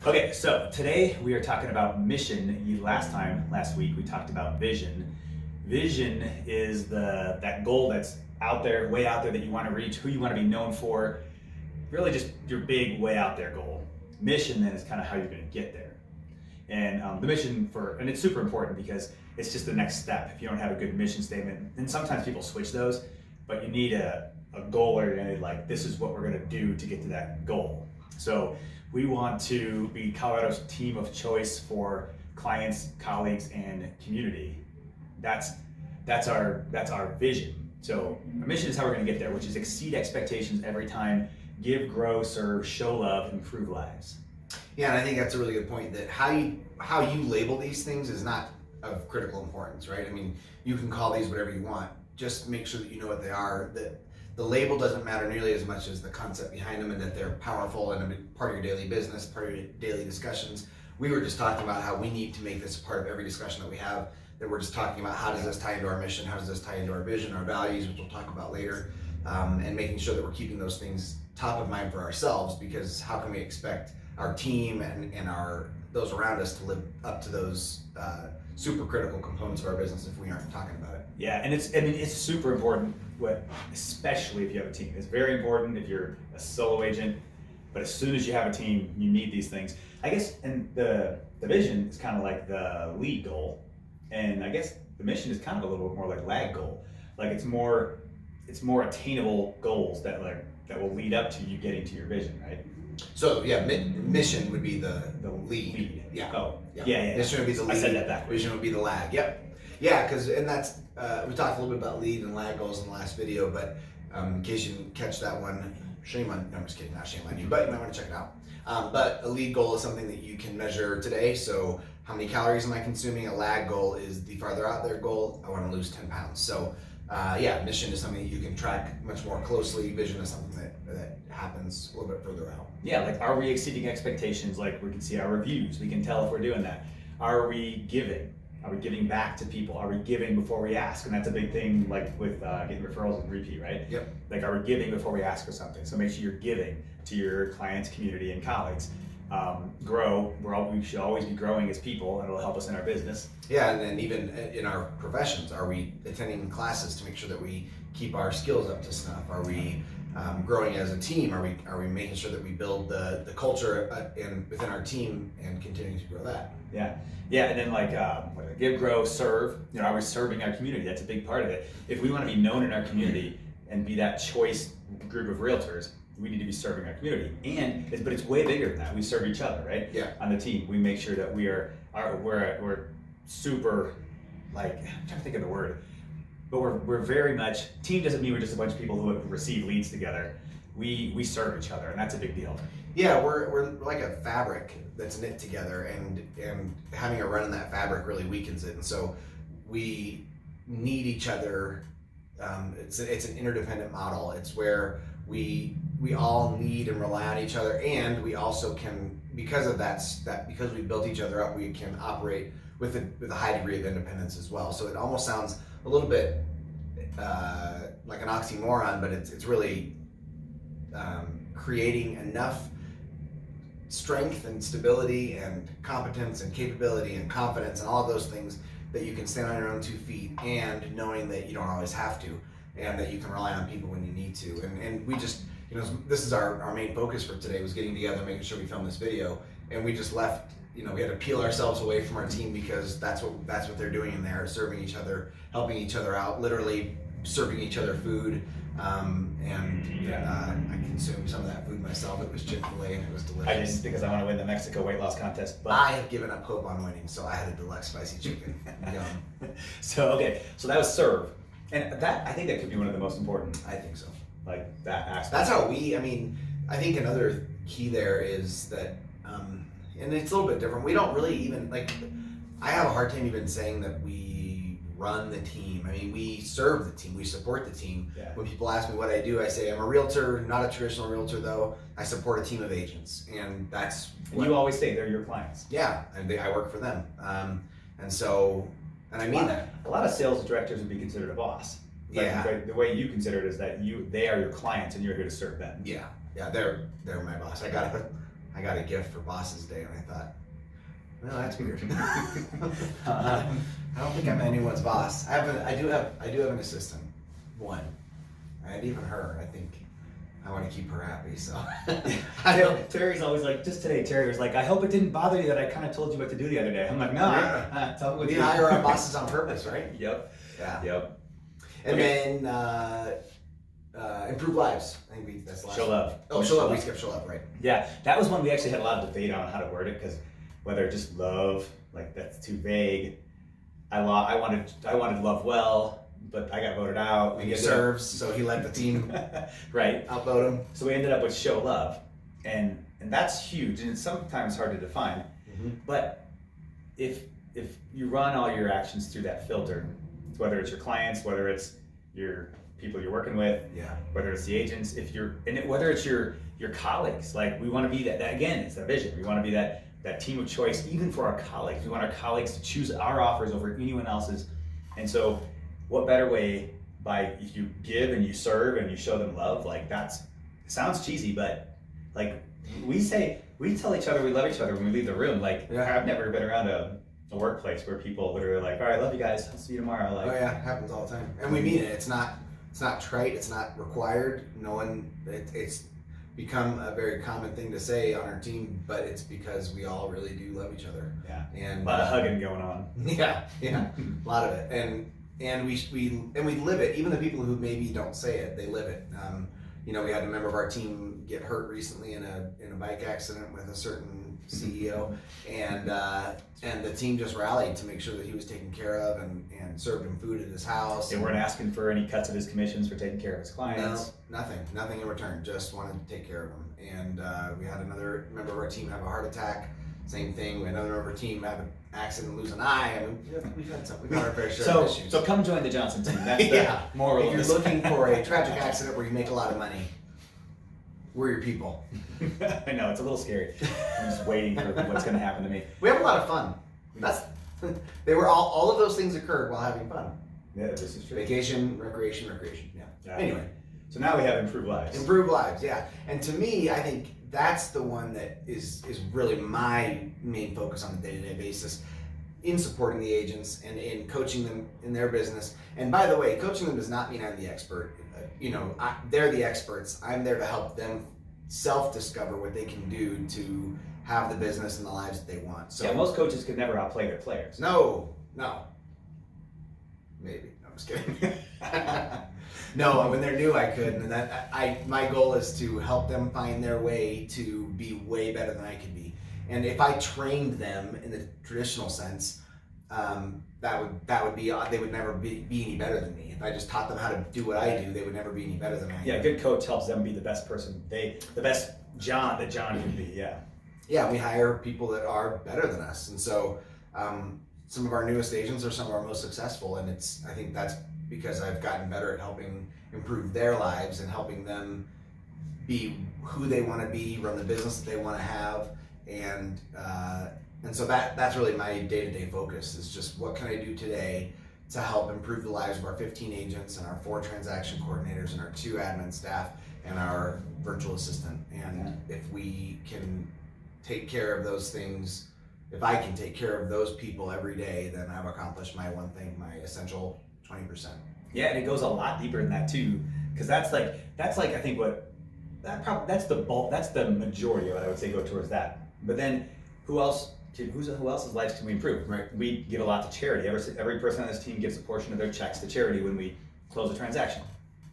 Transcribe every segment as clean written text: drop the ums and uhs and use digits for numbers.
Okay, so today we are talking about mission. Last week we talked about vision. Vision is that goal that's out there, way out there that you want to reach, who you want to be known for. Really, just your big, way out there goal. Mission then is kind of how you're going to get there. And the mission and it's super important because it's just the next step. If you don't have a good mission statement, and sometimes people switch those, but you need a goal oriented, like this is what we're going to do to get to that goal. So we want to be Colorado's team of choice for clients, colleagues, and community. That's our vision. So our mission is how we're going to get there, which is exceed expectations every time, give, grow, serve, show love, improve lives. Yeah, and I think that's a really good point, that how you label these things is not of critical importance, right? I mean, you can call these whatever you want. Just make sure that you know what they are. That the label doesn't matter nearly as much as the concept behind them, and that they're powerful and a part of your daily business, part of your daily discussions. We were just talking about how we need to make this a part of every discussion that we have, that we're just talking about how does this tie into our mission, how does this tie into our vision, our values, which we'll talk about later, and making sure that we're keeping those things top of mind for ourselves, because how can we expect our team and those around us to live up to those super critical components of our business if we aren't talking about it? Yeah, and it's super important, especially if you have a team. It's very important if you're a solo agent, but as soon as you have a team, you need these things. I guess, and the vision is kind of like the lead goal, and I guess the mission is kind of a little bit more like lag goal. Like it's more attainable goals that will lead up to you getting to your vision, right? So yeah, mission would be the lead. Yeah. Oh. Yeah. Yeah. Mission would be the lead. I said that backwards. Vision would be the lag. Yep. Yeah, and that's we talked a little bit about lead and lag goals in the last video, but in case you didn't catch that one, no, I'm just kidding, not shame on you, but you might want to check it out. But a lead goal is something that you can measure today. So how many calories am I consuming? A lag goal is the farther out there goal. I want to lose 10 pounds. So mission is something that you can track much more closely. Vision is something that happens a little bit further out. Yeah, like are we exceeding expectations? Like we can see our reviews. We can tell if we're doing that. Are we giving? Are we giving back to people? Are we giving before we ask? And that's a big thing, like with getting referrals and repeat, right? Yep. Like, are we giving before we ask for something? So make sure you're giving to your clients, community, and colleagues. Grow. We should always be growing as people, and it'll help us in our business. Yeah, and then even in our professions, are we attending classes to make sure that we keep our skills up to snuff? Are we growing as a team? Are we making sure that we build the culture within our team and continuing to grow that? Yeah, and then give, grow, serve. Are we serving our community? That's a big part of it. If we want to be known in our community and be that choice group of realtors, we need to be serving our community. But it's way bigger than that. We serve each other, right? Yeah. On the team, we make sure that we're super, I'm trying to think of the word, but we're very much, team doesn't mean we're just a bunch of people who receive leads together. We serve each other, and that's a big deal. Yeah, we're like a fabric that's knit together, and having a run in that fabric really weakens it. And so we need each other. It's an interdependent model. It's where we all need and rely on each other, and we also can, because of because we built each other up, we can operate with a high degree of independence as well. So it almost sounds a little bit like an oxymoron, but it's really creating enough strength and stability and competence and capability and confidence and all of those things that you can stand on your own 2 feet, and knowing that you don't always have to, and that you can rely on people when you need to. And we just, this is our main focus for today, was getting together, making sure we filmed this video, and we just left, we had to peel ourselves away from our team, because that's what they're doing in there, serving each other, helping each other out, literally serving each other food. I consumed some of that food myself. It was Chick-fil-A and it was delicious. I didn't, because I want to win the Mexico weight loss contest. But I have given up hope on winning, so I had a deluxe spicy chicken. Yum. So that was serve, and that, I think that could be one of the most important. I think so. Like that aspect. That's how I think another key there is that, and it's a little bit different. We don't really even, I have a hard time even saying that we run the team. I mean, we serve the team, we support the team. Yeah. When people ask me what I do, I say I'm a realtor, not a traditional realtor though. I support a team of agents, and that's what you always say they're your clients. Yeah, and I work for them. And I mean that. A lot of sales directors would be considered a boss. But Yeah. the way you consider it is that they are your clients and you're here to serve them. Yeah, they're my boss. I gotta I got a gift for Boss's Day, and I thought, well, that's weird. I don't think I'm anyone's boss. I do have an assistant, one, and even her. I think I want to keep her happy. So Terry's always like, just today, Terry was like, I hope it didn't bother you that I kind of told you what to do the other day. I'm like, no, tell me what we you hire our bosses on purpose, right? Yep. Yeah. Yep. And Okay. then improve lives. I think that's the last Show one. love. Oh, show love. We skipped show love, right? Yeah, that was one we actually had a lot of debate on how to word it, because whether just love, like that's too vague. I wanted love well, but I got voted out. He serves, so he let the team Right. outvote him. So we ended up with show love, and that's huge, and it's sometimes hard to define. Mm-hmm. But if you run all your actions through that filter, whether it's your clients, whether it's your people you're working with, Yeah. whether it's the agents, whether it's your colleagues, like we want to be that again, it's the vision. We want to be that team of choice, even for our colleagues. We want our colleagues to choose our offers over anyone else's. And so what better way if you give and you serve and you show them love, like it sounds cheesy, but like we tell each other we love each other when we leave the room. Like Yeah. I've never been around a workplace where people literally like, all right, love you guys, I'll see you tomorrow. Like, Oh yeah, it happens all the time, and we mean it. It's not trite. It's not required. It's become a very common thing to say on our team, but it's because we all really do love each other. yeah, And a lot of hugging going on. yeah, a lot of it, and we live it. Even the people who maybe don't say it, they live it. We had a member of our team get hurt recently in a bike accident with a certain CEO, and the team just rallied to make sure that he was taken care of and served him food at his house. They weren't asking for any cuts of his commissions for taking care of his No, clients. nothing in return. Just wanted to take care of him. And we had another member of our team have a heart attack. Same thing. We had another member of our team have an accident, lose an eye. I mean, we've had our fair share of issues. So come join the Johnson team. That's the Yeah. moral If of you're this. looking for a tragic accident where you make a lot of money, we're your people. I know, it's a little scary. I'm just waiting for what's going to happen to me. We have a lot of fun. They were all of those things occurred while having fun. Yeah, this is true. Vacation, recreation. Yeah. Yeah. Anyway. So now we have improved lives. Improve lives, yeah. And to me, I think that's the one that is really my main focus on a day-to-day basis in supporting the agents and in coaching them in their business. And by the way, coaching them does not mean I'm the expert. They're the experts. I'm there to help them self-discover what they can do to have the business and the lives that they want. So yeah, most coaches could never outplay their players. No. Maybe. No, I'm just kidding. No, when they're new, I could, and my goal is to help them find their way to be way better than I could be. And if I trained them in the traditional sense, that would be they would never be any better than me. If I just taught them how to do what I do, they would never be any better than I am. Yeah, a good coach helps them be the best person. The best John that John can be. Yeah. Yeah, we hire people that are better than us, and so some of our newest agents are some of our most successful, and I think that's because I've gotten better at helping improve their lives and helping them be who they want to be, run the business that they want to have, and so that's really my day-to-day focus is just what can I do today to help improve the lives of our 15 agents and our 4 transaction coordinators and our 2 admin staff and our virtual assistant. And if we can take care of those things, if I can take care of those people every day, then I've accomplished my one thing, my essential 20%. Yeah, and it goes a lot deeper than that too, because that's like I think that's the bulk, that's the majority of it. I would say go towards that. But then who else's lives can we improve? Right. We give a lot to charity. Every person on this team gives a portion of their checks to charity when we close a transaction,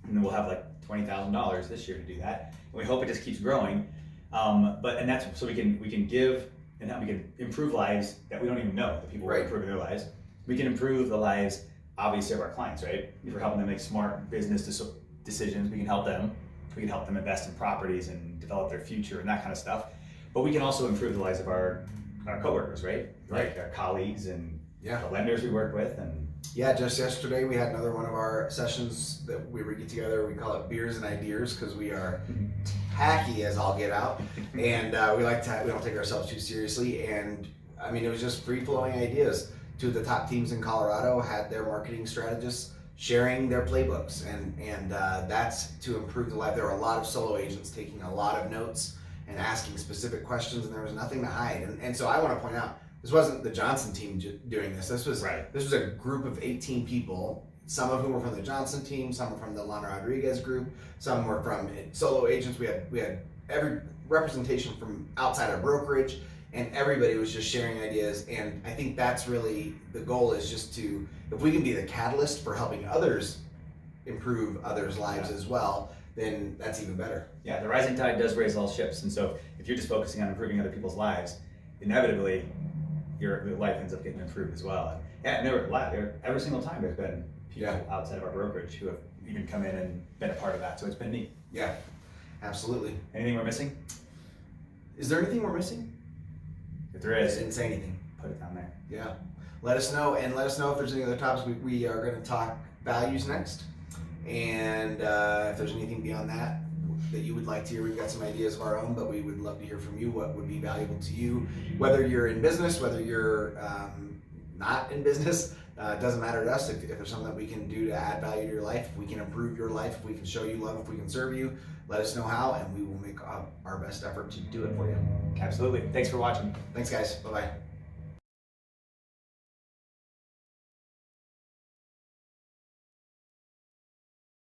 and then we'll have like $20,000 this year to do that. And we hope it just keeps growing. And that's so we can give and we can improve lives that we don't even know the people who are Right. improving their lives. We can improve the lives, obviously, of our clients, right? If we're helping them make smart business decisions, we can help them. We can help them invest in properties and develop their future and that kind of stuff. But we can also improve the lives of our coworkers, right? Like our colleagues and Yeah. the lenders we work with. And Yeah, just yesterday we had another one of our sessions that we get together. We call it Beers and Ideas because we are tacky as all get out, and we don't take ourselves too seriously. And I mean, it was just free flowing ideas. 2 of the top teams in Colorado had their marketing strategists sharing their playbooks, and that's to improve the life. There were a lot of solo agents taking a lot of notes and asking specific questions, and there was nothing to hide. And so I want to point out, this wasn't the Johnson team doing this. This was a group of 18 people, some of whom were from the Johnson team, some were from the Lana Rodriguez group, some were from solo agents. We had every representation from outside our brokerage, and everybody was just sharing ideas. And I think that's really the goal, is just to, if we can be the catalyst for helping others improve others' lives as well, then that's even better. Yeah, the rising tide does raise all ships. And so if you're just focusing on improving other people's lives, inevitably your life ends up getting improved as well. And every single time there's been people outside of our brokerage who have even come in and been a part of that. So it's been neat. Yeah, absolutely. Anything we're missing? Is there anything we're missing? If there is, I didn't say anything. Put it down there. Yeah. Let us know, and let us know if there's any other topics. We are going to talk values next. And if there's anything beyond that you would like to hear, we've got some ideas of our own, but we would love to hear from you. What would be valuable to you, whether you're in business, whether you're not in business, it doesn't matter to us. If there's something that we can do to add value to your life, if we can improve your life, if we can show you love, if we can serve you, let us know how, and we will make our best effort to do it for you. Absolutely. Thanks for watching. Thanks, guys. Bye-bye.